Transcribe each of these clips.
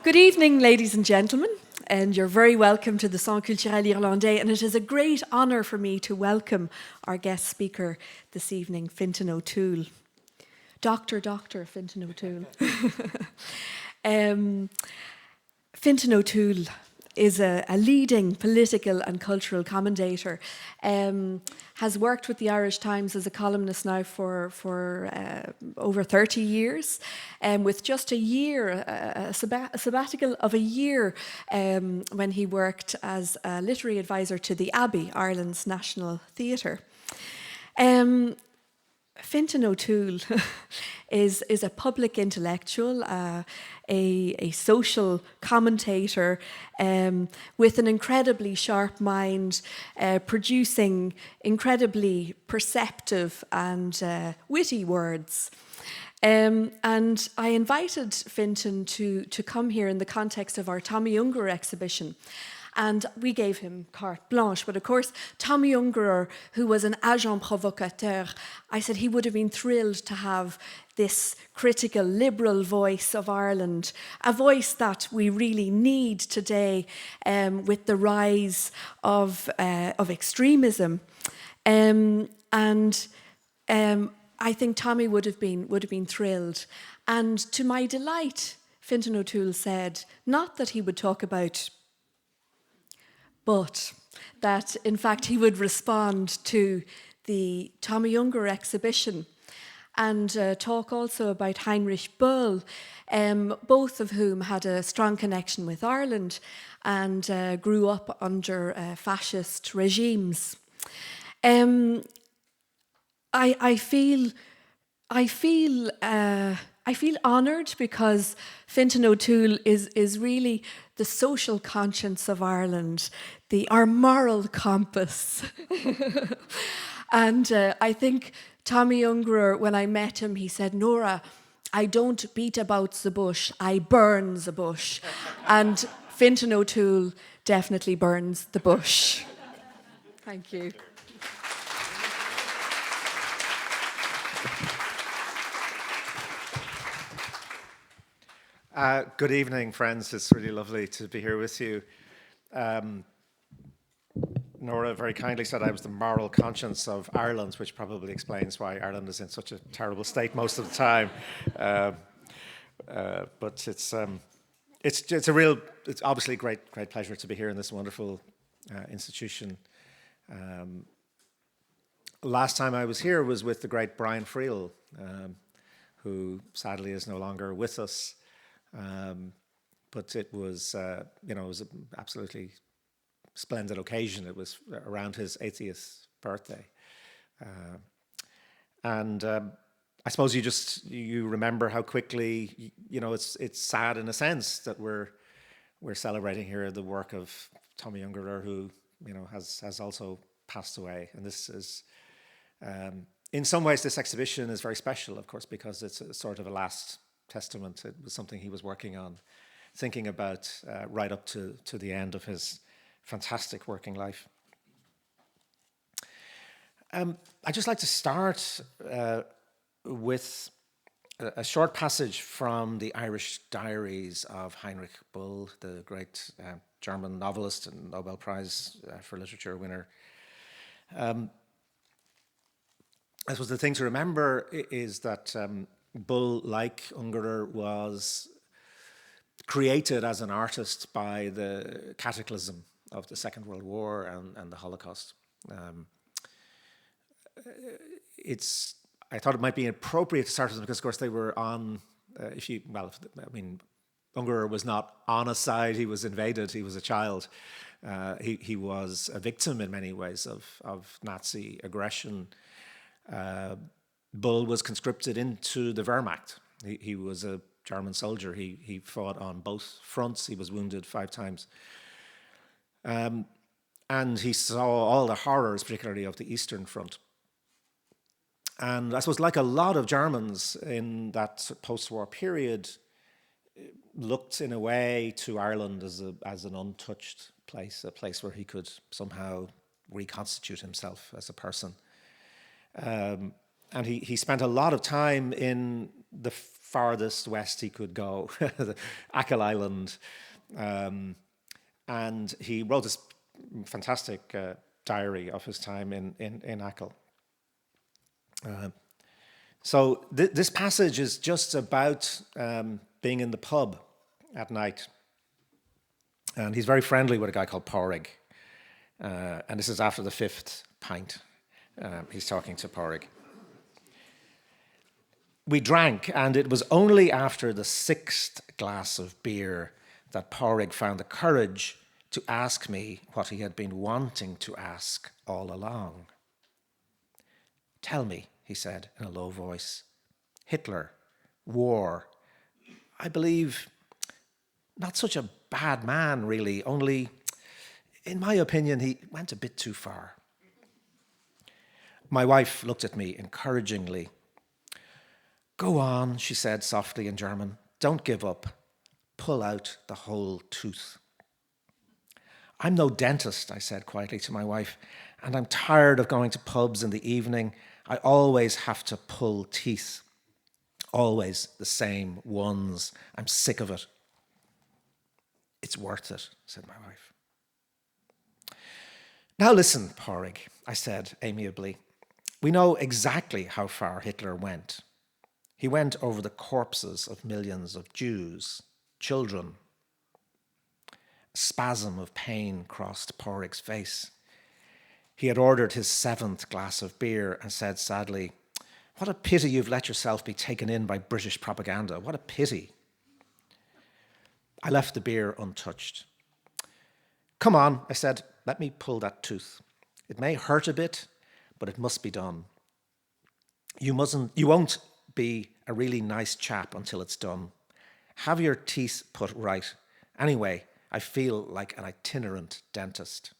Good evening, ladies and gentlemen, and you're very welcome to the Centre Culturel Irlandais, and it is a great honour for me to welcome our guest speaker this evening, Fintan O'Toole. Dr. Fintan O'Toole. Fintan O'Toole is a leading political and cultural commentator, has worked with the Irish Times as a columnist now for over 30 years, with just a year, a sabbatical of a year when he worked as a literary advisor to the Abbey, Ireland's national theatre. Fintan O'Toole is a public intellectual, a social commentator with an incredibly sharp mind, producing incredibly perceptive and witty words. And I invited Fintan to come here in the context of our Tomi Ungerer exhibition. And we gave him carte blanche. But of course, Tomi Ungerer, who was an agent provocateur, I said he would have been thrilled to have this critical, liberal voice of Ireland, a voice that we really need today with the rise of extremism. I think Tomi would have been thrilled. And to my delight, Fintan O'Toole said, not that he would talk about, but that, in fact, he would respond to the Tomi Ungerer exhibition and talk also about Heinrich Boll, both of whom had a strong connection with Ireland and grew up under fascist regimes. I feel honoured because Fintan O'Toole is really the social conscience of Ireland, our moral compass. And I think Tomi Ungerer, when I met him, he said, "Nora, I don't beat about the bush, I burn the bush." And Fintan O'Toole definitely burns the bush. Thank you. Good evening, friends. It's really lovely to be here with you. Nora very kindly said I was the moral conscience of Ireland, which probably explains why Ireland is in such a terrible state most of the time. But it's obviously a great pleasure to be here in this wonderful institution. Last time I was here was with the great Brian Friel, who sadly is no longer with us. But it was, it was an absolutely splendid occasion. It was around his 80th birthday. I suppose you remember how quickly, it's sad in a sense that we're celebrating here the work of Tomi Ungerer, who, has also passed away. And this is, in some ways, this exhibition is very special, of course, because it's a sort of a last testament. It was something he was working on, thinking about right up to the end of his fantastic working life. I'd just like to start with a short passage from the Irish diaries of Heinrich Boll, the great German novelist and Nobel Prize for Literature winner. I suppose the thing to remember is that Boll, like Ungerer, was created as an artist by the cataclysm of the Second World War and the Holocaust. I thought it might be appropriate to start with them because, of course, they were on. Ungerer was not on a side; he was invaded. He was a child. He was a victim in many ways of Nazi aggression. Boll was conscripted into the Wehrmacht. He was a German soldier. He fought on both fronts. He was wounded 5 times. And he saw all the horrors, particularly of the Eastern Front. And I suppose, like a lot of Germans in that post-war period, looked in a way to Ireland as an untouched place, a place where he could somehow reconstitute himself as a person. And he spent a lot of time in the farthest west he could go, Achill Island. And he wrote this fantastic diary of his time in Achill. So this passage is just about being in the pub at night. And he's very friendly with a guy called Pádraig. And this is after the fifth pint. He's talking to Pádraig. We drank, and it was only after the sixth glass of beer that Pádraig found the courage to ask me what he had been wanting to ask all along. "Tell me," he said in a low voice. "Hitler, war, I believe not such a bad man, really, only, in my opinion, he went a bit too far." My wife looked at me encouragingly. "Go on," she said softly in German. "Don't give up. Pull out the whole tooth." "I'm no dentist," I said quietly to my wife, "and I'm tired of going to pubs in the evening. I always have to pull teeth. Always the same ones. I'm sick of it." "It's worth it," said my wife. "Now listen, Pádraig," I said amiably. "We know exactly how far Hitler went. He went over the corpses of millions of Jews, children." A spasm of pain crossed Pádraig's face. He had ordered his seventh glass of beer and said sadly, "What a pity you've let yourself be taken in by British propaganda. What a pity." I left the beer untouched. "Come on," I said, "let me pull that tooth. It may hurt a bit, but it must be done. You won't be a really nice chap until it's done. Have your teeth put right. Anyway, I feel like an itinerant dentist."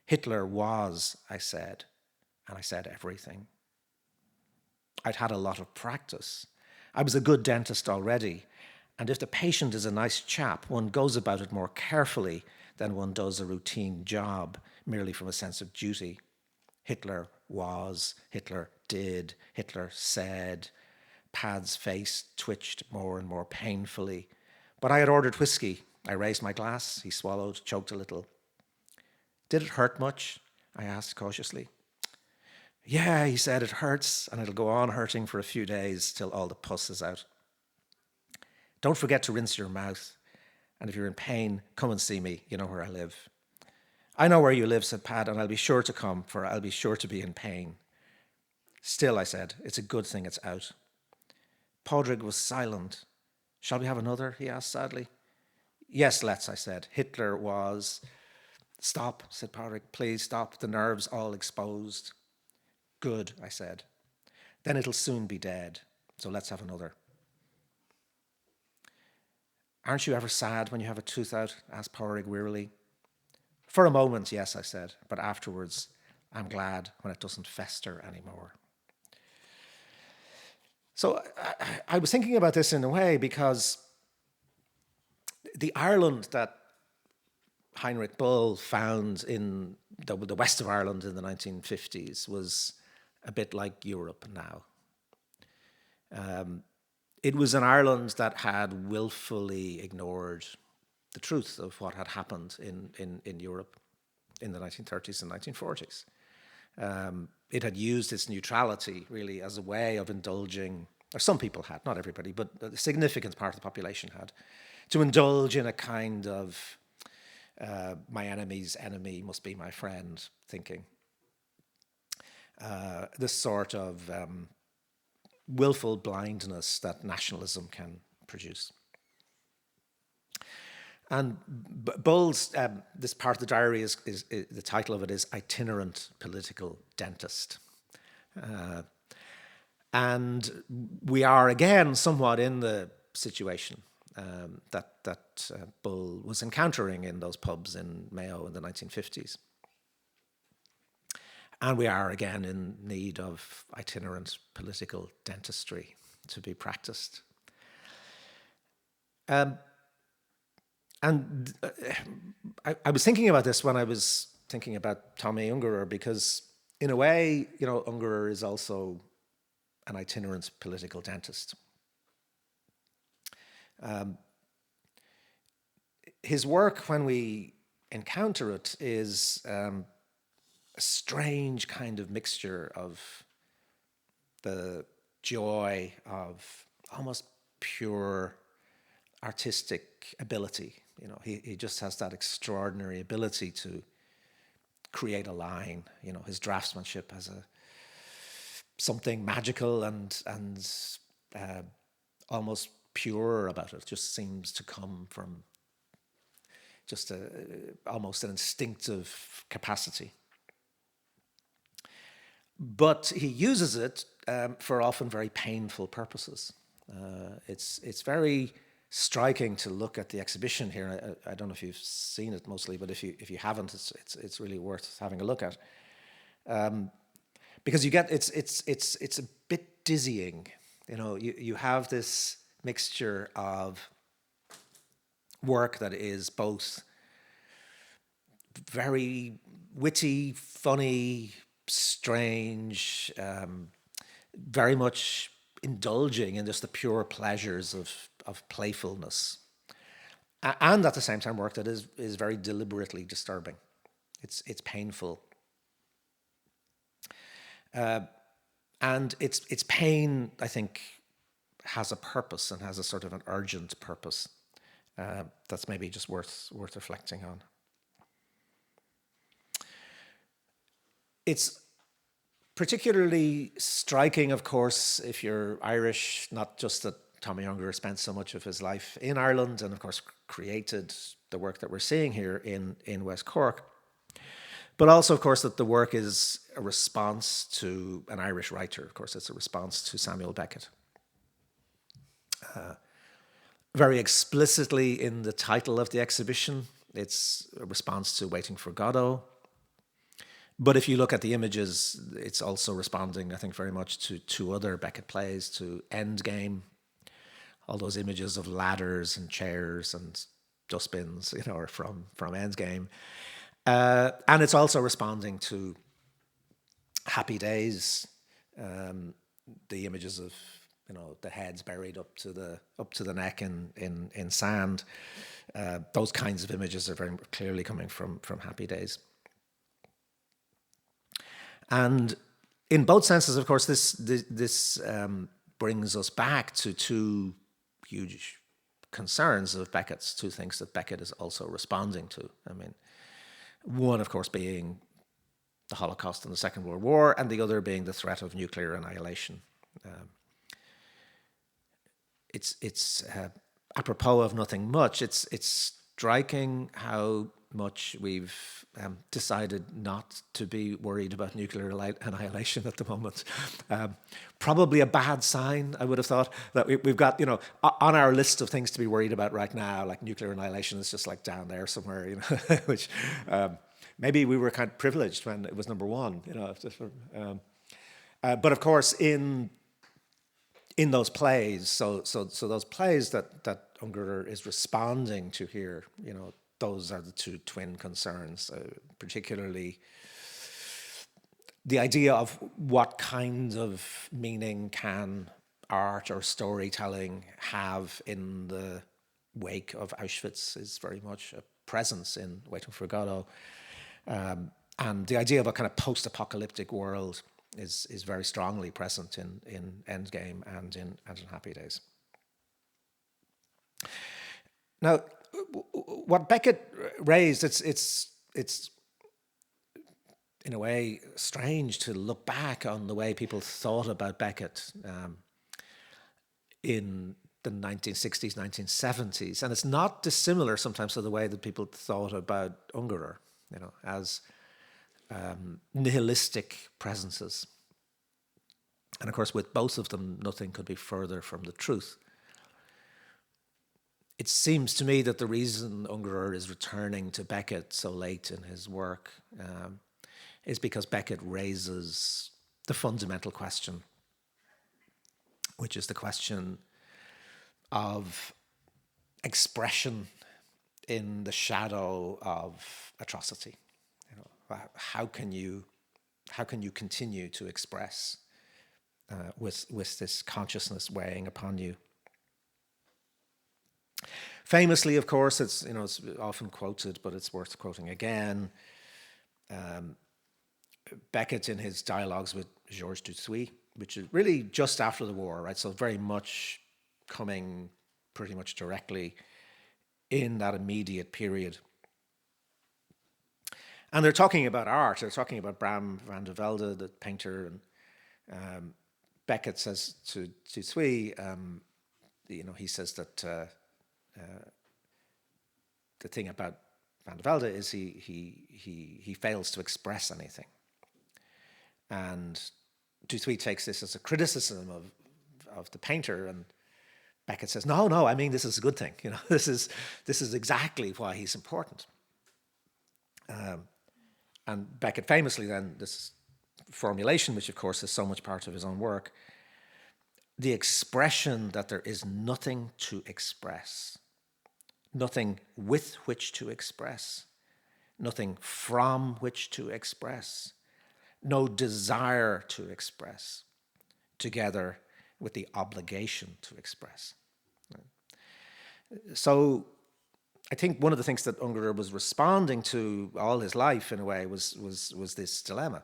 "Hitler was," I said, and I said everything. I'd had a lot of practice. I was a good dentist already, and if the patient is a nice chap, one goes about it more carefully than one does a routine job, merely from a sense of duty. Hitler was, Hitler did, Hitler said. Pad's face twitched more and more painfully. But I had ordered whiskey. I raised my glass. He swallowed, choked a little. "Did it hurt much?" I asked cautiously. "Yeah," he said, "it hurts, and it'll go on hurting for a few days till all the pus is out. Don't forget to rinse your mouth. And if you're in pain, come and see me. You know where I live." "I know where you live," said Pad, "and I'll be sure to come, for I'll be sure to be in pain." "Still," I said, "it's a good thing it's out." Pádraig was silent. "Shall we have another?" he asked sadly. "Yes, let's," I said. "Hitler was..." "Stop," said Pádraig. "Please stop. The nerve's all exposed." "Good," I said. "Then it'll soon be dead. So let's have another." "Aren't you ever sad when you have a tooth out?" asked Pádraig wearily. "For a moment, yes," I said. "But afterwards, I'm glad when it doesn't fester anymore." So I was thinking about this in a way because the Ireland that Heinrich Boll found in the west of Ireland in the 1950s was a bit like Europe now. It was an Ireland that had willfully ignored the truth of what had happened in Europe in the 1930s and 1940s. It had used its neutrality really as a way of indulging, or some people had, not everybody, but a significant part of the population had, to indulge in a kind of my enemy's enemy must be my friend thinking. This sort of willful blindness that nationalism can produce. And Boll's, this part of the diary is the title of it is Itinerant Political Dentist. And we are again somewhat in the situation that Boll was encountering in those pubs in Mayo in the 1950s. And we are again in need of itinerant political dentistry to be practiced. And I was thinking about this when I was thinking about Tomi Ungerer, because in a way, you know, Ungerer is also an itinerant political dentist. His work, when we encounter it, is a strange kind of mixture of the joy of almost pure artistic ability. You know, he just has that extraordinary ability to create a line. You know, his draftsmanship has something magical and almost pure about it. It just seems to come from just almost an instinctive capacity. But he uses it for often very painful purposes. It's very striking to look at the exhibition here. I don't know if you've seen it mostly, but if you haven't, it's really worth having a look at. Because you get it's a bit dizzying. You know, you have this mixture of work that is both very witty, funny, strange, very much indulging in just the pure pleasures of playfulness, and at the same time work that is very deliberately disturbing. It's painful, and its pain, I think, has a purpose and has a sort of an urgent purpose that's maybe just worth reflecting on. It's particularly striking, of course, if you're Irish, not just that Tomi Ungerer spent so much of his life in Ireland and, of course, created the work that we're seeing here in West Cork, but also, of course, that the work is a response to an Irish writer. Of course, it's a response to Samuel Beckett. Very explicitly in the title of the exhibition, it's a response to Waiting for Godot. But if you look at the images, it's also responding, I think, very much to two other Beckett plays, to Endgame, all those images of ladders and chairs and dustbins, you know, are from Endgame. And it's also responding to Happy Days, the images of, you know, the heads buried up to the neck in sand. Those kinds of images are very clearly coming from Happy Days. And in both senses, of course, this brings us back to two huge concerns of Beckett's, two things that Beckett is also responding to. I mean, one, of course, being the Holocaust and the Second World War, and the other being the threat of nuclear annihilation. It's apropos of nothing much. It's striking how much we've decided not to be worried about nuclear annihilation at the moment. Probably a bad sign, I would have thought, that we've got, you know, on our list of things to be worried about right now, like nuclear annihilation is just like down there somewhere, you know, which maybe we were kind of privileged when it was number one, you know. But of course, in those plays, so those plays that Ungerer is responding to here, you know, those are the two twin concerns, particularly the idea of what kind of meaning can art or storytelling have in the wake of Auschwitz is very much a presence in Waiting for Godot. And the idea of a kind of post-apocalyptic world is very strongly present in Endgame and in Happy Days. Now, what Beckett raised, it's in a way strange to look back on the way people thought about Beckett in the 1960s, 1970s, and it's not dissimilar sometimes to the way that people thought about Ungerer, you know, as nihilistic presences. And of course, with both of them, nothing could be further from the truth. It seems to me that the reason Ungerer is returning to Beckett so late in his work is because Beckett raises the fundamental question, which is the question of expression in the shadow of atrocity. You know, how can you continue to express with this consciousness weighing upon you. Famously, of course, it's often quoted, but it's worth quoting again. Beckett in his dialogues with Georges Dutuit, which is really just after the war, right? So very much coming pretty much directly in that immediate period. And they're talking about art. They're talking about Bram van der Velde, the painter, and Beckett says to Dutuit, he says that the thing about van der Velde is he fails to express anything. And Dutuit takes this as a criticism of the painter, and Beckett says, no, I mean, this is a good thing. This is exactly why he's important. And Beckett famously then, this formulation, which of course is so much part of his own work, the expression that there is nothing to express, nothing with which to express, nothing from which to express, no desire to express, together with the obligation to express. So I think one of the things that Ungerer was responding to all his life, in a way, was this dilemma.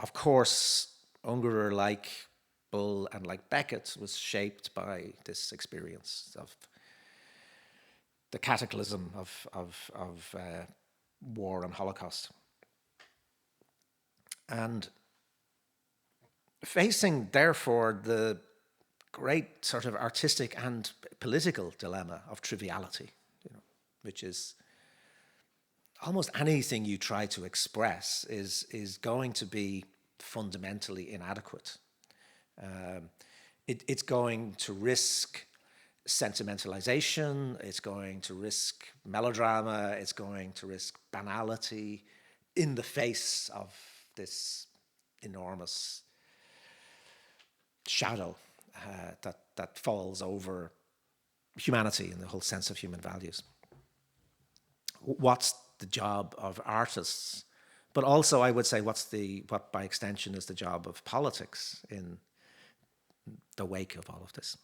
Of course, Ungerer, like Boll and like Beckett, was shaped by this experience of the cataclysm of war and Holocaust. And facing, therefore, the great sort of artistic and political dilemma of triviality, which is almost anything you try to express is going to be fundamentally inadequate. It's going to risk sentimentalization, it's going to risk melodrama, it's going to risk banality in the face of this enormous shadow that falls over humanity and the whole sense of human values. What's the job of artists? But also, I would say, what by extension is the job of politics in the wake of all of this?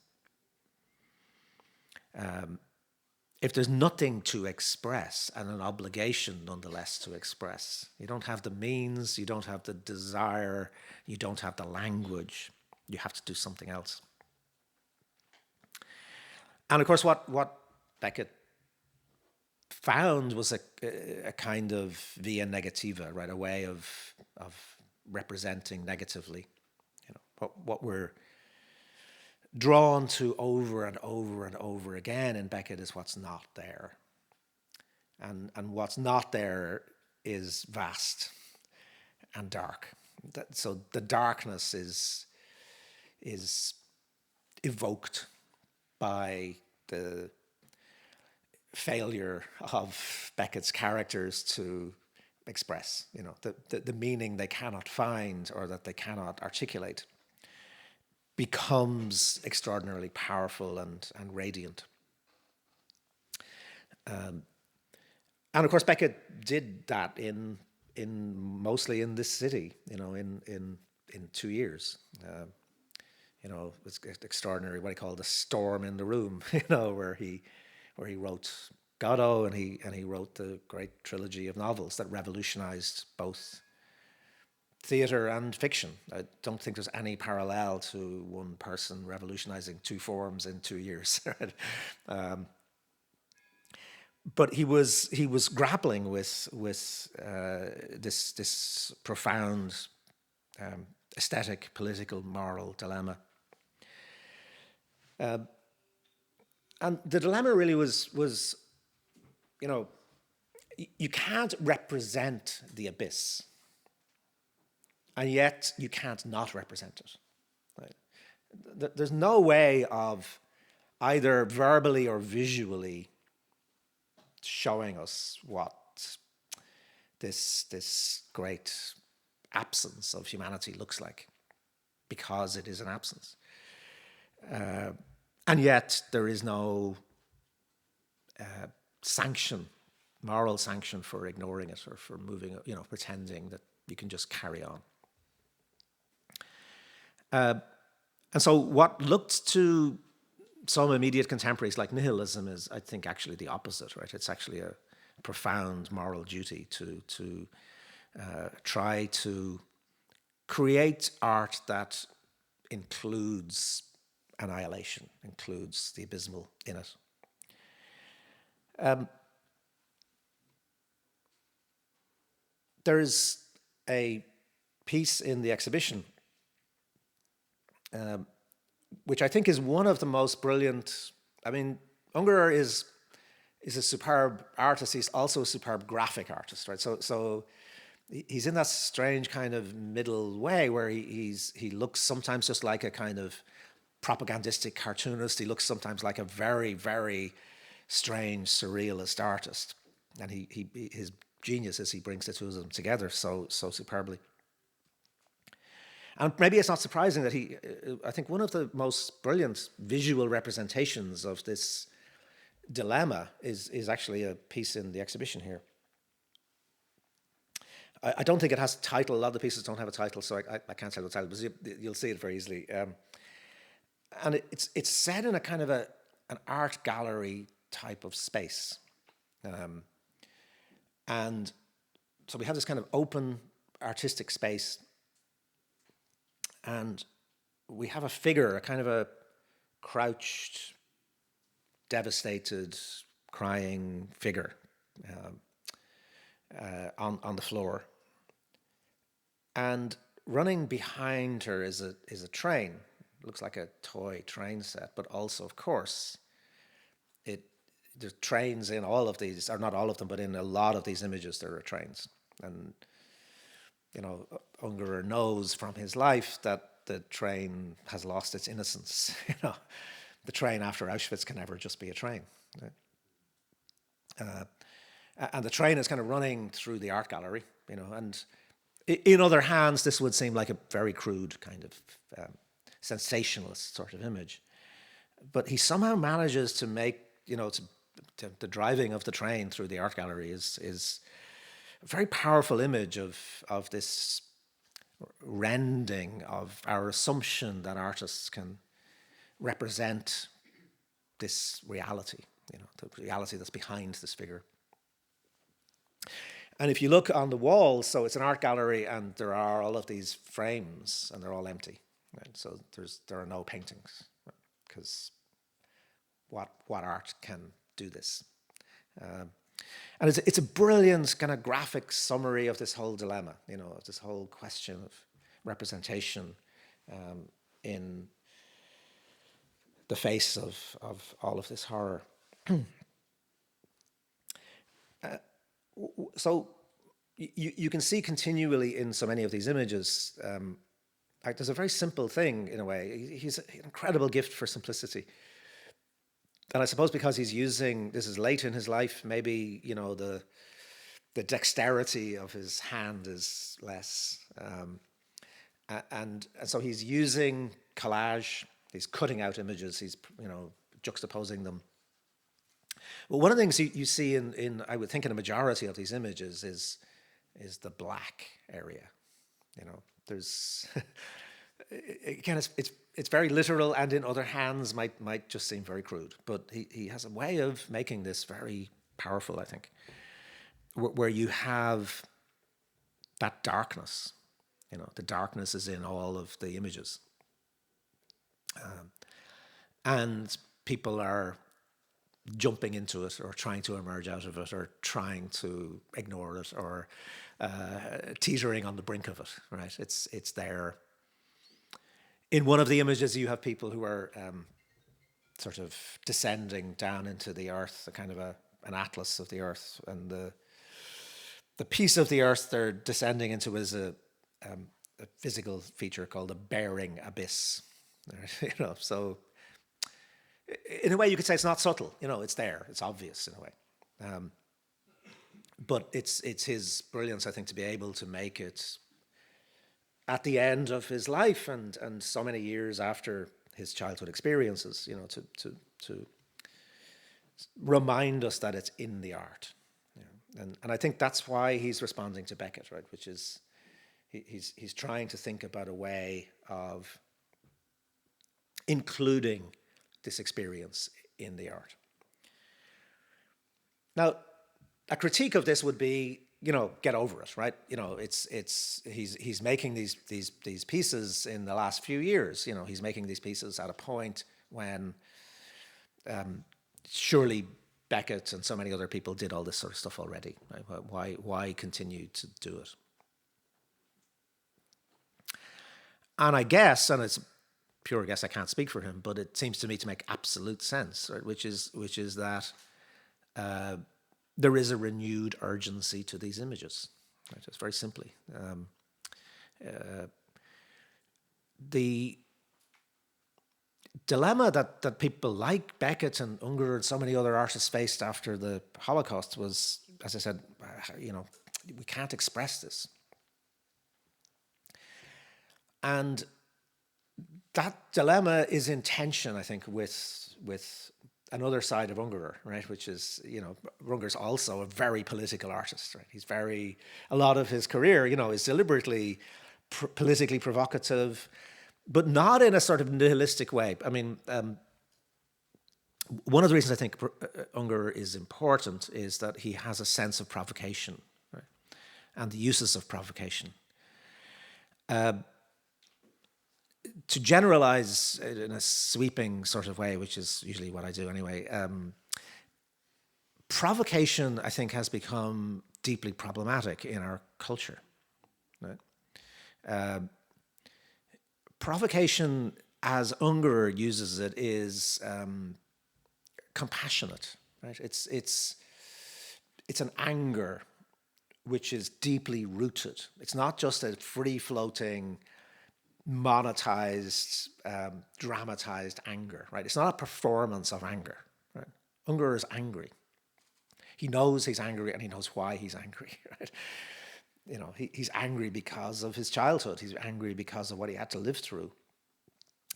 If there's nothing to express and an obligation nonetheless to express, you don't have the means, you don't have the desire, you don't have the language, you have to do something else. And of course, what Beckett found was a kind of via negativa, right? A way of representing negatively, what we're drawn to over and over and over again in Beckett is what's not there. And what's not there is vast and dark. So the darkness is evoked by the failure of Beckett's characters to express, the meaning they cannot find or that they cannot articulate becomes extraordinarily powerful and radiant. And of course, Beckett did that in mostly in this city, in 2 years. It's extraordinary what he called the storm in the room, where he wrote Godot and he wrote the great trilogy of novels that revolutionized both theatre and fiction. I don't think there's any parallel to one person revolutionizing two forms in 2 years. But he was grappling with this profound aesthetic, political, moral dilemma. And the dilemma really was, you can't represent the abyss, and yet you can't not represent it. Right? There's no way of either verbally or visually showing us what this great absence of humanity looks like, because it is an absence. And yet there is no sanction, moral sanction for ignoring it or for moving, pretending that you can just carry on. And so what looked to some immediate contemporaries like nihilism is, I think, actually the opposite, right? It's actually a profound moral duty to try to create art that includes annihilation, includes the abysmal in it. There is a piece in the exhibition which I think is one of the most brilliant. I mean, Ungerer is a superb artist. He's also a superb graphic artist, right? So he's in that strange kind of middle way where he looks sometimes just like a kind of propagandistic cartoonist. He looks sometimes like a very, very strange surrealist artist, and his genius is he brings the two of them together so superbly. And maybe it's not surprising that I think one of the most brilliant visual representations of this dilemma is actually a piece in the exhibition here. I don't think it has a title. A lot of the pieces don't have a title, so I can't tell the title, but you'll see it very easily. And it's set in a kind of an art gallery type of space. And so we have this kind of open artistic space, and we have a figure, a kind of a crouched, devastated, crying figure on the floor. And running behind her is a train. It looks like a toy train set, but also, of course, there's trains in all of these, or not all of them, but in a lot of these images there are trains. And, you know, Ungerer knows from his life that the train has lost its innocence. You know, the train after Auschwitz can never just be a train. Right? And the train is kind of running through the art gallery, you know, and in other hands, this would seem like a very crude kind of sensationalist sort of image. But he somehow manages to make, you know, the driving of the train through the art gallery is a very powerful image of this rending of our assumption that artists can represent this reality, you know, the reality that's behind this figure. And if you look on the walls, so it's an art gallery and there are all of these frames and they're all empty. Right? So there are no paintings, because what art can do this? And it's a brilliant kind of graphic summary of this whole dilemma, you know, of this whole question of representation in the face of all of this horror. So you can see continually in so many of these images, there's a very simple thing in a way. He's an incredible gift for simplicity. And I suppose because he's using, this is late in his life, maybe, you know, the dexterity of his hand is less. And so he's using collage, he's cutting out images, he's, you know, juxtaposing them. Well, one of the things you see in I would think in a majority of these images is the black area. You know, there's again, it's very literal, and in other hands might just seem very crude. But he has a way of making this very powerful, I think, where you have that darkness. You know, the darkness is in all of the images, and people are jumping into it or trying to emerge out of it or trying to ignore it or teetering on the brink of it, right? It's there. In one of the images, you have people who are sort of descending down into the earth, a kind of an atlas of the earth, and the piece of the earth they're descending into is a physical feature called a bearing abyss. You know, so in a way you could say it's not subtle. You know, it's there, it's obvious in a way. But it's his brilliance, I think, to be able to make it at the end of his life and so many years after his childhood experiences, you know, to remind us that it's in the art. You know? And I think that's why he's responding to Beckett, right? Which is He's trying to think about a way of including this experience in the art. Now, a critique of this would be, get over it, right? He's making these pieces in the last few years. He's making these pieces at a point when surely Beckett and so many other people did all this sort of stuff already. Right? Why continue to do it? And I guess, and it's pure guess, I can't speak for him, but it seems to me to make absolute sense, right? Which is that there is a renewed urgency to these images, right? Just very simply. The dilemma that people like Beckett and Ungerer and so many other artists faced after the Holocaust was, as I said, we can't express this. And that dilemma is in tension, I think, with another side of Ungerer, right? Which is, Ungerer's also a very political artist, right? A lot of his career, is deliberately politically provocative, but not in a sort of nihilistic way. I mean, one of the reasons I think Ungerer is important is that he has a sense of provocation, right? And the uses of provocation. To generalize in a sweeping sort of way, which is usually what I do anyway, provocation, I think, has become deeply problematic in our culture. Right? Provocation, as Ungerer uses it, is compassionate. Right? It's an anger which is deeply rooted. It's not just a free-floating, monetized, dramatized anger, right? It's not a performance of anger, right? Ungerer is angry. He knows he's angry and he knows why he's angry, right? He's angry because of his childhood. He's angry because of what he had to live through.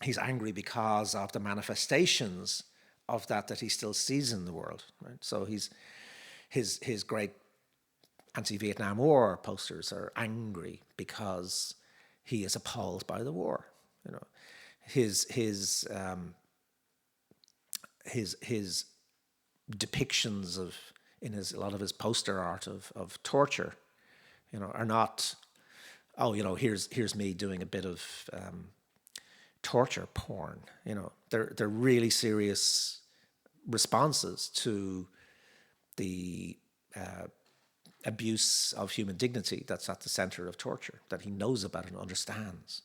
He's angry because of the manifestations of that he still sees in the world, right? So his great anti-Vietnam War posters are angry because he is appalled by the war. His depictions in a lot of his poster art of torture, are not, here's me doing a bit of torture porn. They're really serious responses to the abuse of human dignity that's at the center of torture, that he knows about and understands.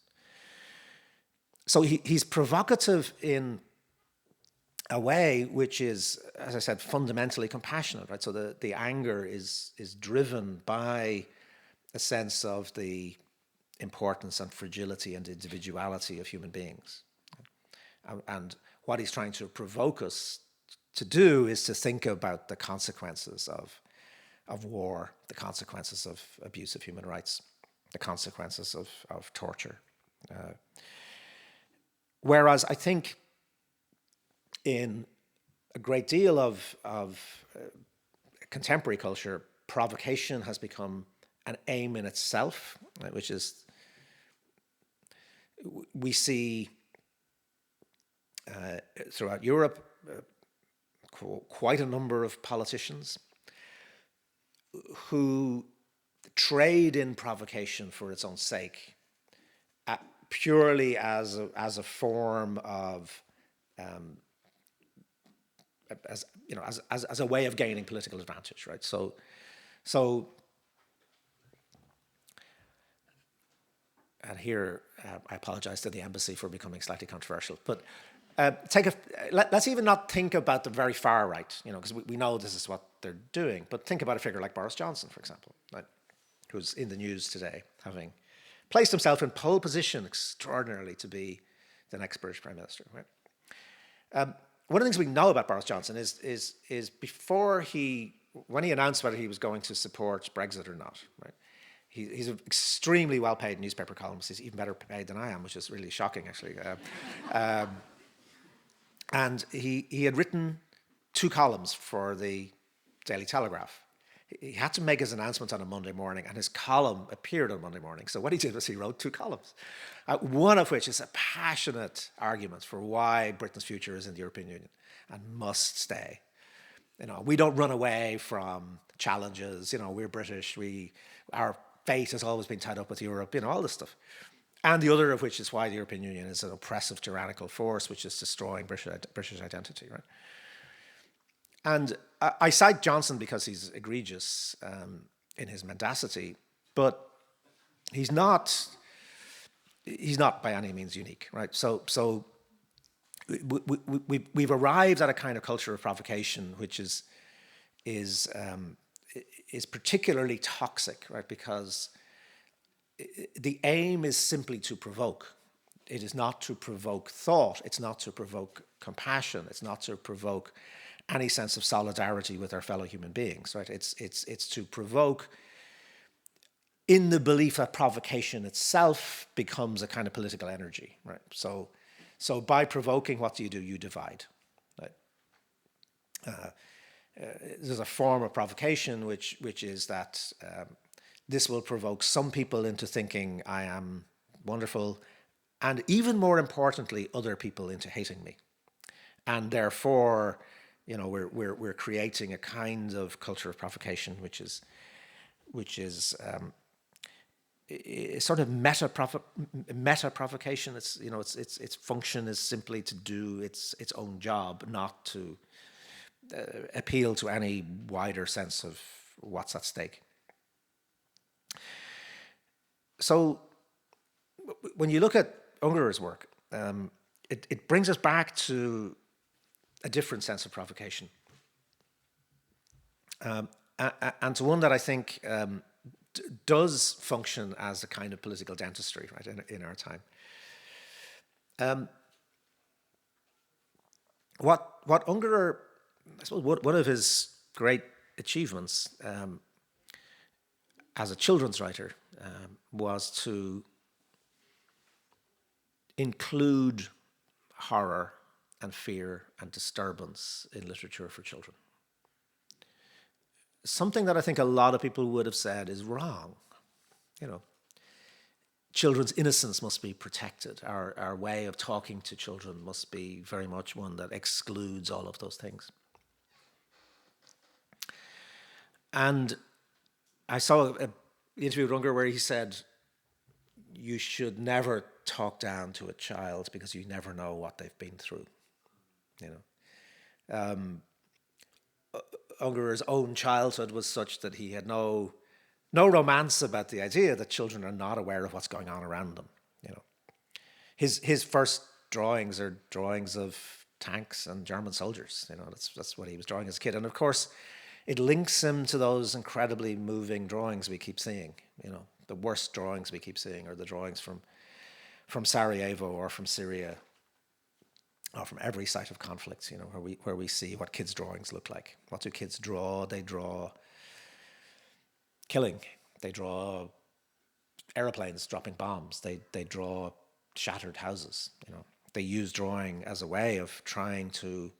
So he's provocative in a way which is, as I said, fundamentally compassionate, right? So the anger is driven by a sense of the importance and fragility and individuality of human beings. And what he's trying to provoke us to do is to think about the consequences of war, the consequences of abuse of human rights, the consequences of torture. Whereas I think in a great deal of contemporary culture, provocation has become an aim in itself, right, which is, we see throughout Europe quite a number of politicians who trade in provocation for its own sake, purely as a form of, as a way of gaining political advantage, right? So, and here I apologize to the embassy for becoming slightly controversial, but let's even not think about the very far right, because we know this is what they're doing, but think about a figure like Boris Johnson, for example, right, who's in the news today, having placed himself in pole position extraordinarily to be the next British Prime Minister, right? One of the things we know about Boris Johnson is before when he announced whether he was going to support Brexit or not, right? He's an extremely well-paid newspaper columnist. He's even better paid than I am, which is really shocking, actually. And he had written 2 columns for the Daily Telegraph. he had to make his announcement on a Monday morning, and his column appeared on Monday morning. So what he did was he wrote 2 columns, one of which is a passionate argument for why Britain's future is in the European Union and must stay. We don't run away from challenges. We're British. Our fate has always been tied up with Europe. All this stuff. And the other of which is why the European Union is an oppressive, tyrannical force, which is destroying British identity, right? And I cite Johnson because he's egregious in his mendacity, but he's not by any means unique, right? So we've arrived at a kind of culture of provocation which is particularly toxic, right? Because the aim is simply to provoke. It is not to provoke thought. It's not to provoke compassion. It's not to provoke any sense of solidarity with our fellow human beings, right? It's to provoke in the belief that provocation itself becomes a kind of political energy, right? So by provoking, what do? You divide, right? There's a form of provocation which is that this will provoke some people into thinking I am wonderful, and even more importantly, other people into hating me, and therefore, we're creating a kind of culture of provocation which is sort of meta provocation. Its function is simply to do its own job, not to appeal to any wider sense of what's at stake. So when you look at Ungerer's work, it brings us back to a different sense of provocation, and to one that I think does function as a kind of political dentistry, right, in our time. What Ungerer, I suppose, one of his great achievements as a children's writer was to include horror and fear and disturbance in literature for children. Something that I think a lot of people would have said is wrong. Children's innocence must be protected. Our way of talking to children must be very much one that excludes all of those things. And I saw an interview with Ungerer where he said, you should never talk down to a child because you never know what they've been through. Ungerer's own childhood was such that he had no romance about the idea that children are not aware of what's going on around them. His first drawings are drawings of tanks and German soldiers. That's what he was drawing as a kid, and of course, it links him to those incredibly moving drawings we keep seeing. The worst drawings we keep seeing are the drawings from Sarajevo or from Syria, or from every site of conflict, where we see what kids' drawings look like. What do kids draw? They draw killing. They draw airplanes dropping bombs. They draw shattered houses. They use drawing as a way of trying to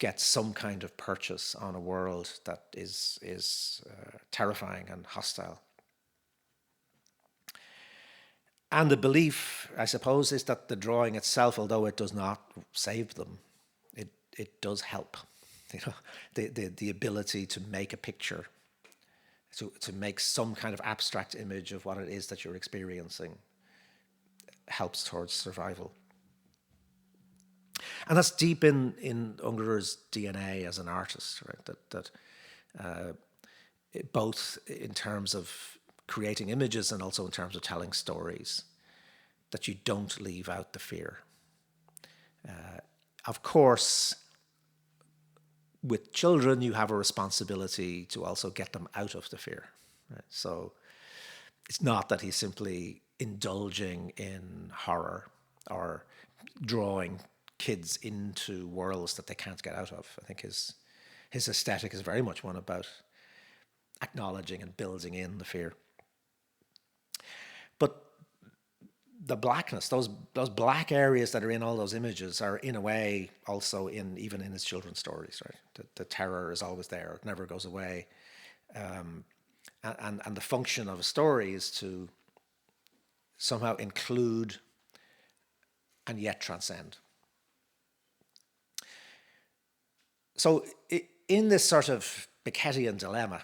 get some kind of purchase on a world that is terrifying and hostile. And the belief, I suppose, is that the drawing itself, although it does not save them, it does help. The ability to make a picture, to make some kind of abstract image of what it is that you're experiencing, helps towards survival. And that's deep in Ungerer's DNA as an artist, right? That both in terms of creating images and also in terms of telling stories, that you don't leave out the fear. Of course, with children, you have a responsibility to also get them out of the fear. Right? So it's not that he's simply indulging in horror or drawing kids into worlds that they can't get out of. I think his aesthetic is very much one about acknowledging and building in the fear. But the blackness, those black areas that are in all those images are in a way also even in his children's stories, right? The terror is always there, it never goes away. And the function of a story is to somehow include and yet transcend. So in this sort of Beckettian dilemma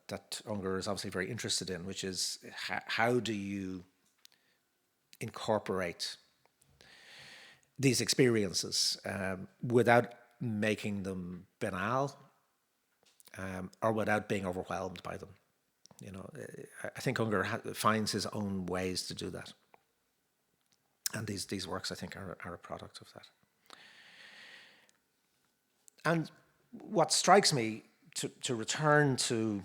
that Ungerer is obviously very interested in, which is how do you incorporate these experiences without making them banal or without being overwhelmed by them. I think Ungerer finds his own ways to do that. And these works, I think, are a product of that. And what strikes me, to return to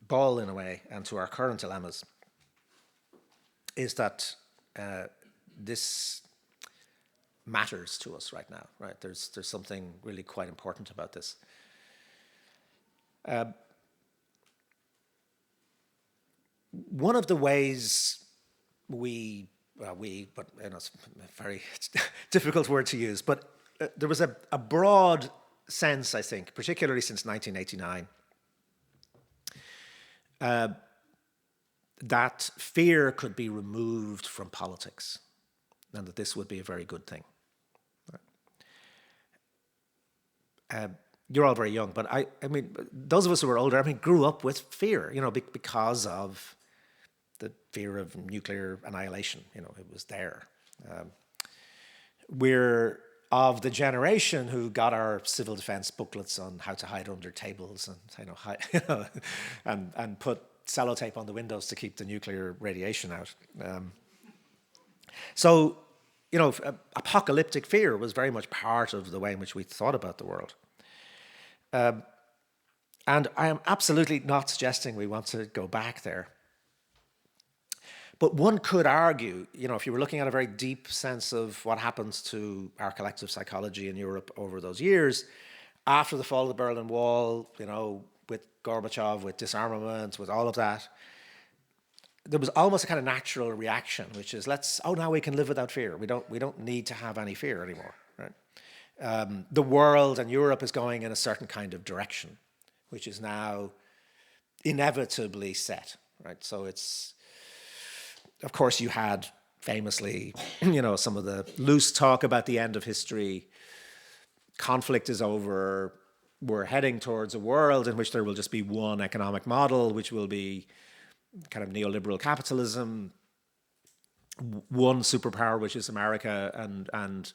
Boll in a way, and to our current dilemmas, is that this matters to us right now. Right? There's something really quite important about this. One of the ways but it's a very difficult word to use, but there was a broad sense, I think, particularly since 1989, that fear could be removed from politics, and that this would be a very good thing. You're all very young, but I mean, those of us who are older, grew up with fear, because of the fear of nuclear annihilation. It was there. We're of the generation who got our civil defense booklets on how to hide under tables and and put sellotape on the windows to keep the nuclear radiation out. So apocalyptic fear was very much part of the way in which we thought about the world. And I am absolutely not suggesting we want to go back there. But one could argue, if you were looking at a very deep sense of what happens to our collective psychology in Europe over those years, after the fall of the Berlin Wall, with Gorbachev, with disarmament, with all of that, there was almost a kind of natural reaction, which is now we can live without fear. We don't need to have any fear anymore. Right? The world and Europe is going in a certain kind of direction, which is now inevitably set. Right? So it's. Of course, you had famously, some of the loose talk about the end of history. Conflict is over. We're heading towards a world in which there will just be one economic model, which will be kind of neoliberal capitalism. One superpower, which is America, and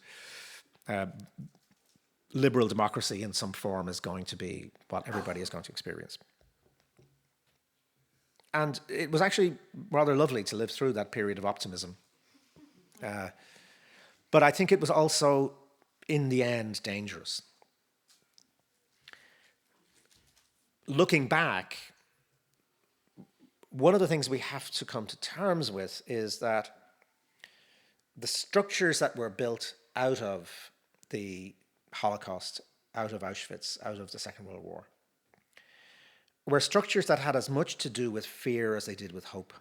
liberal democracy in some form is going to be what everybody is going to experience. And it was actually rather lovely to live through that period of optimism. But I think it was also, in the end, dangerous. Looking back, one of the things we have to come to terms with is that the structures that were built out of the Holocaust, out of Auschwitz, out of the Second World War, were structures that had as much to do with fear as they did with hope.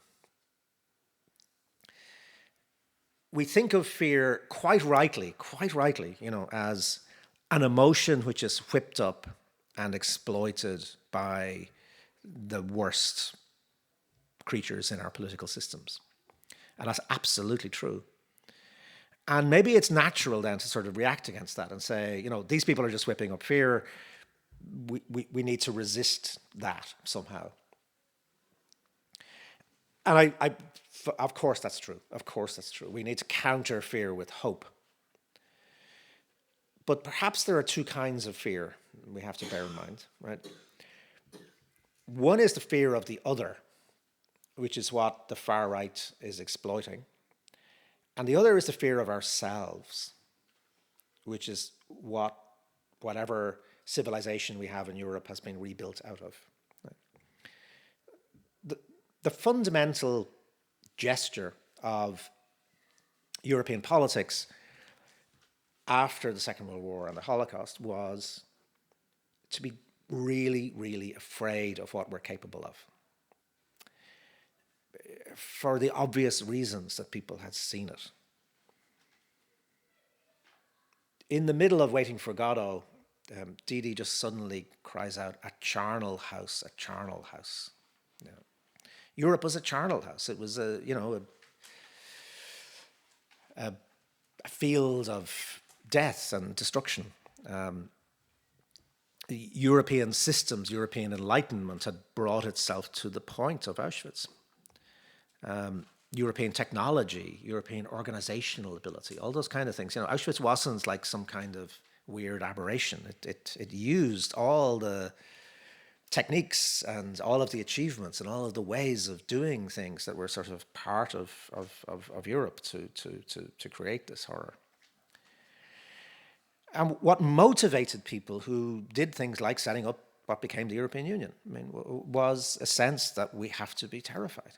We think of fear quite rightly, as an emotion which is whipped up and exploited by the worst creatures in our political systems. And that's absolutely true. And maybe it's natural then to sort of react against that and say, these people are just whipping up fear. We need to resist that somehow. And of course that's true. Of course that's true. We need to counter fear with hope. But perhaps there are two kinds of fear we have to bear in mind, right? One is the fear of the other, which is what the far right is exploiting. And the other is the fear of ourselves, which is whatever civilization we have in Europe has been rebuilt out of. The fundamental gesture of European politics after the Second World War and the Holocaust was to be really, really afraid of what we're capable of, for the obvious reasons that people had seen it. In the middle of Waiting for Godot, Dee Dee just suddenly cries out, "A charnel house, a charnel house." You know, Europe was a charnel house. It was a field of death and destruction. European systems, European enlightenment had brought itself to the point of Auschwitz. European technology, European organizational ability, all those kind of things. Auschwitz wasn't like some kind of weird aberration. It used all the techniques and all of the achievements and all of the ways of doing things that were sort of part of Europe to create this horror. And what motivated people who did things like setting up what became the European Union, was a sense that we have to be terrified.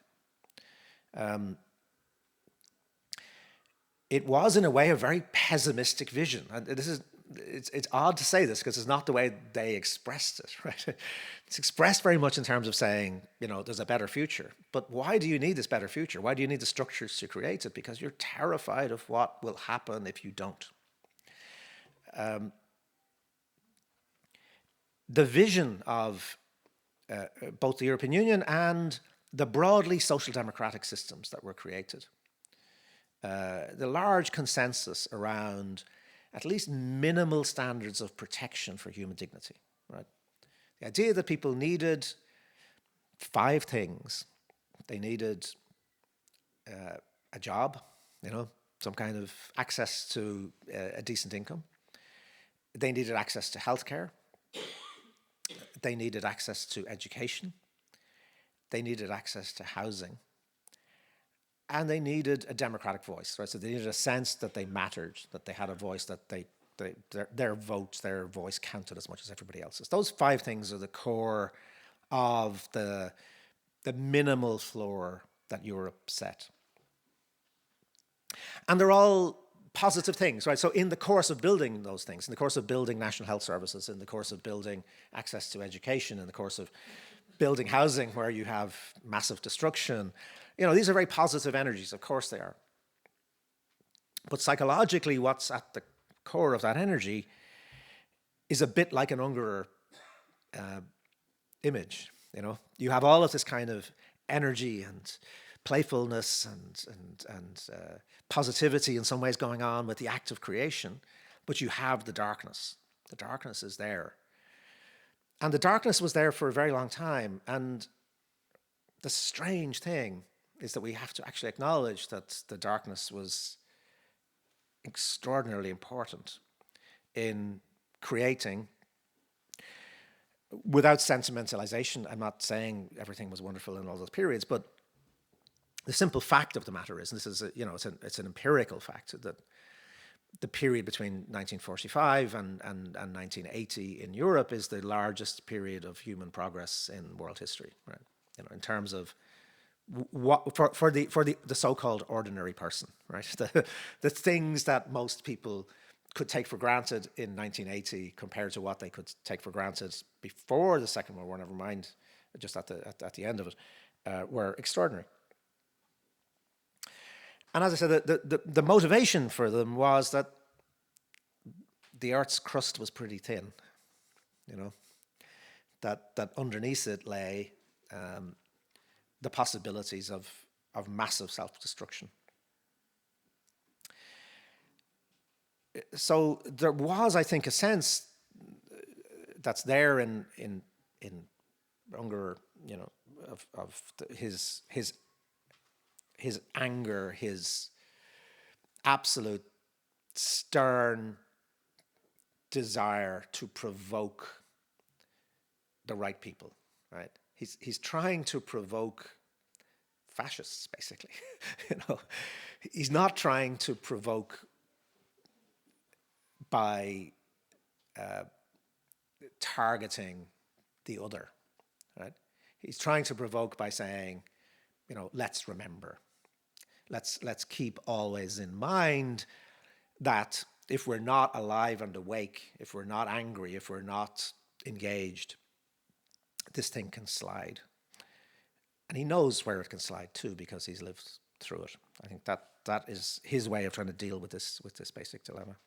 It was, in a way, a very pessimistic vision. And it's odd to say this because it's not the way they expressed it, right? It's expressed very much in terms of saying, there's a better future. But why do you need this better future? Why do you need the structures to create it? Because you're terrified of what will happen if you don't. The vision of both the European Union and the broadly social democratic systems that were created, the large consensus around at least minimal standards of protection for human dignity, right? The idea that people needed 5 things. They needed a job, some kind of access to a decent income. They needed access to healthcare. They needed access to education. They needed access to housing. And they needed a democratic voice, right? So they needed a sense that they mattered, that they had a voice, that their vote, their voice counted as much as everybody else's. Those 5 things are the core of the minimal floor that Europe set. And they're all positive things, right? So in the course of building those things, in the course of building national health services, in the course of building access to education, in the course of building housing where you have massive destruction, these are very positive energies, of course they are. But psychologically, what's at the core of that energy is a bit like an Ungerer image, You have all of this kind of energy and playfulness and positivity in some ways going on with the act of creation, but you have the darkness. The darkness is there. And the darkness was there for a very long time. And the strange thing is that we have to actually acknowledge that the darkness was extraordinarily important in creating, without sentimentalization. I'm not saying everything was wonderful in all those periods, but the simple fact of the matter is, and this is it's an empirical fact, that the period between 1945 and 1980 in Europe is the largest period of human progress in world history, right? In terms of what for the so-called ordinary person, right? The things that most people could take for granted in 1980 compared to what they could take for granted before the Second World War, never mind just at the end of it, were extraordinary. And as I said, the motivation for them was that the Earth's crust was pretty thin, that underneath it lay the possibilities of massive self-destruction. So there was, I think, a sense that's there in Ungerer, of his anger, his absolute stern desire to provoke the right people, right? He's trying to provoke fascists, basically. He's not trying to provoke by targeting the other, right? He's trying to provoke by saying, let's remember. Let's keep always in mind that if we're not alive and awake, if we're not angry, if we're not engaged, this thing can slide. And he knows where it can slide too, because he's lived through it. I think that is his way of trying to deal with this basic dilemma.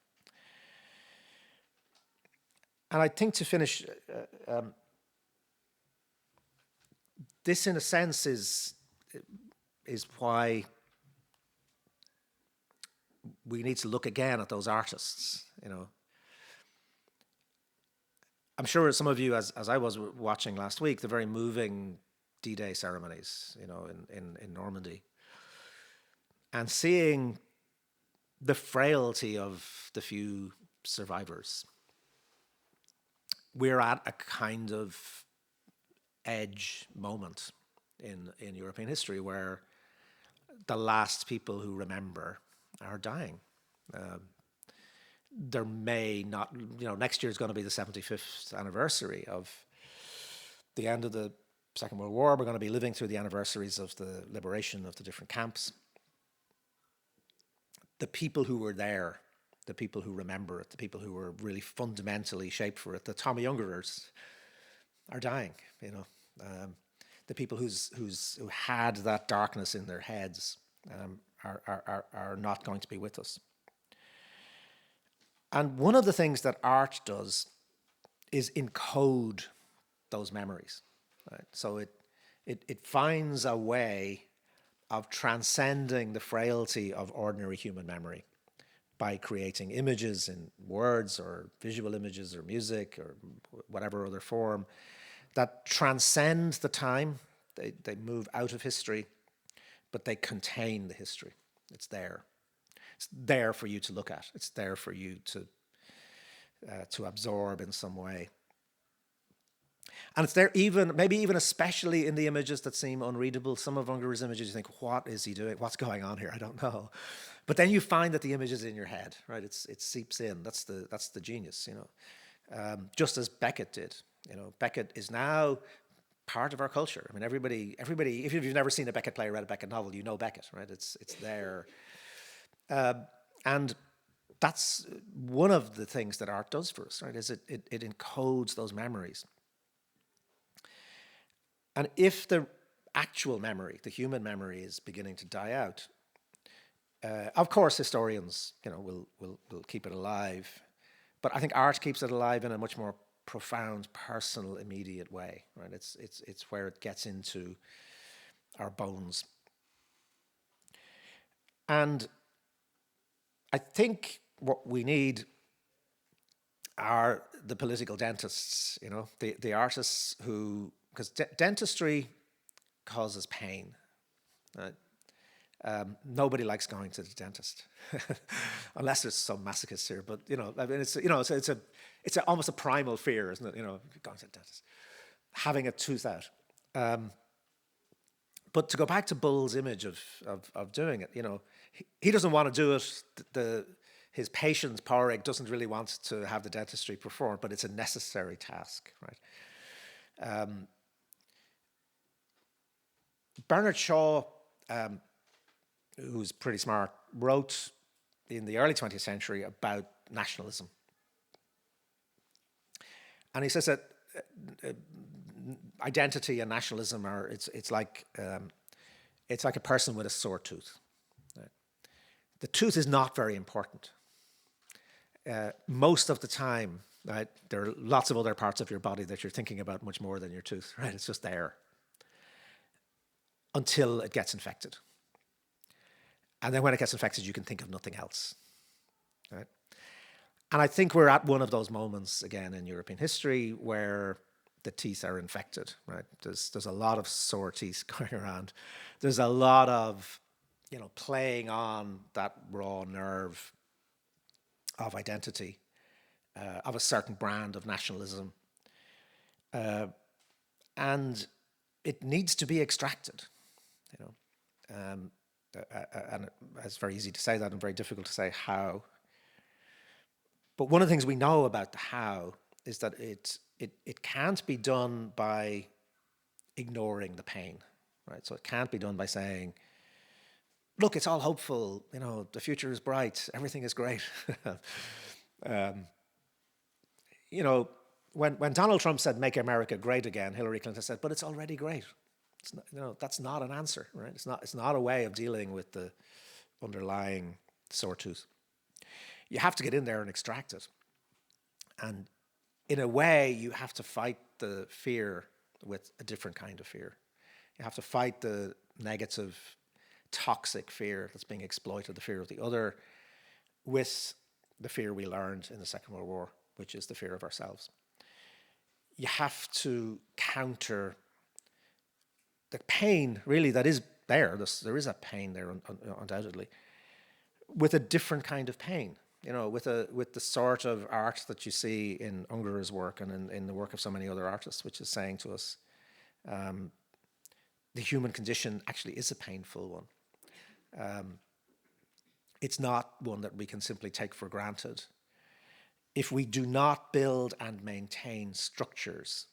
And I think to finish, this in a sense is why we need to look again at those artists, I'm sure some of you, as I was watching last week, the very moving D-Day ceremonies, in Normandy, and seeing the frailty of the few survivors. We're at a kind of edge moment in European history where the last people who remember are dying. There may not, next year is going to be the 75th anniversary of the end of the Second World War. We're going to be living through the anniversaries of the liberation of the different camps. The people who were there, the people who remember it, the people who were really fundamentally shaped for it, the Tomi Ungerers are dying, the people who had that darkness in their heads are not going to be with us. And one of the things that art does is encode those memories. Right? So it finds a way of transcending the frailty of ordinary human memory by creating images in words or visual images or music or whatever other form that transcend the time. They move out of history, but they contain the history. It's there. It's there for you to look at. It's there for you to absorb in some way. And it's there maybe even especially in the images that seem unreadable. Some of Ungerer's images, you think, what is he doing? What's going on here? I don't know. But then you find that the image is in your head, right? It seeps in. That's the genius, just as Beckett did. Beckett is now part of our culture. I mean, everybody, if you've never seen a Beckett play or read a Beckett novel, you know Beckett, right? It's there. And that's one of the things that art does for us, right? Is it encodes those memories. And if the actual memory, the human memory, is beginning to die out, of course historians, will keep it alive. But I think art keeps it alive in a much more profound, personal, immediate way, right? It's where it gets into our bones. And I think what we need are the political dentists, the artists who, because dentistry causes pain. Right? Nobody likes going to the dentist, unless there's some masochist here. But I mean, it's almost a primal fear, isn't it? Going to the dentist, having a tooth out. But to go back to Boll's image of doing it, he doesn't want to do it. His patient, Pádraig, doesn't really want to have the dentistry performed, but it's a necessary task, right? Bernard Shaw, who's pretty smart, wrote in the early 20th century about nationalism. And he says that identity and nationalism it's like a person with a sore tooth. Right? The tooth is not very important. Most of the time, right, there are lots of other parts of your body that you're thinking about much more than your tooth. Right? It's just there until it gets infected. And then when it gets infected, you can think of nothing else. Right? And I think we're at one of those moments again in European history where the teeth are infected. Right? There's a lot of sore teeth going around. There's a lot of playing on that raw nerve of identity, of a certain brand of nationalism, and it needs to be extracted. And it's very easy to say that and very difficult to say how. But one of the things we know about the how is that it can't be done by ignoring the pain, right? So it can't be done by saying, look, it's all hopeful, the future is bright, everything is great. When Donald Trump said, make America great again, Hillary Clinton said, but it's already great. It's not, that's not an answer, right? It's not a way of dealing with the underlying sore tooth. You have to get in there and extract it. And in a way, you have to fight the fear with a different kind of fear. You have to fight the negative, toxic fear that's being exploited, the fear of the other, with the fear we learned in the Second World War, which is the fear of ourselves. You have to counter the pain, really, that is there. There is a pain there, undoubtedly, with a different kind of pain. You know, with the sort of art that you see in Ungerer's work and in the work of so many other artists, which is saying to us, the human condition actually is a painful one. It's not one that we can simply take for granted. If we do not build and maintain structures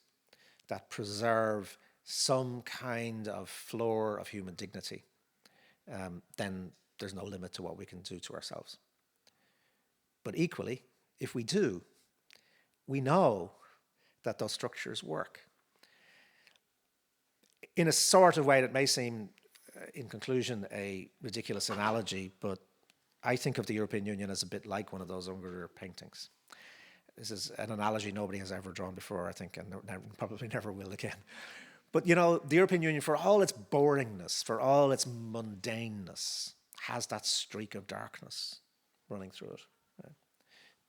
that preserve some kind of floor of human dignity, then there's no limit to what we can do to ourselves. But equally, if we do, we know that those structures work. In a sort of way that may seem, in conclusion, a ridiculous analogy, but I think of the European Union as a bit like one of those Ungerer paintings. This is an analogy nobody has ever drawn before, I think, and probably never will again. But, you know, the European Union, for all its boringness, for all its mundaneness, has that streak of darkness running through it. Right?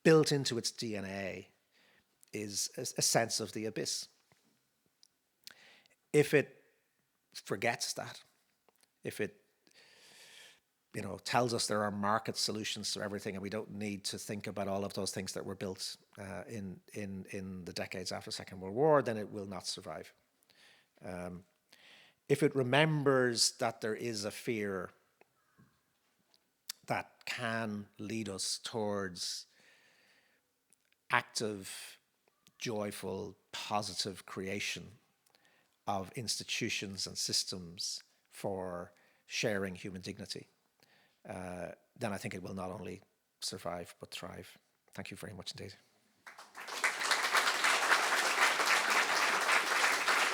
Built into its DNA is a sense of the abyss. If it forgets that, if it, you know, tells us there are market solutions to everything and we don't need to think about all of those things that were built in the decades after the Second World War, then it will not survive. If it remembers that there is a fear that can lead us towards active, joyful, positive creation of institutions and systems for sharing human dignity, then I think it will not only survive but thrive. Thank you very much indeed.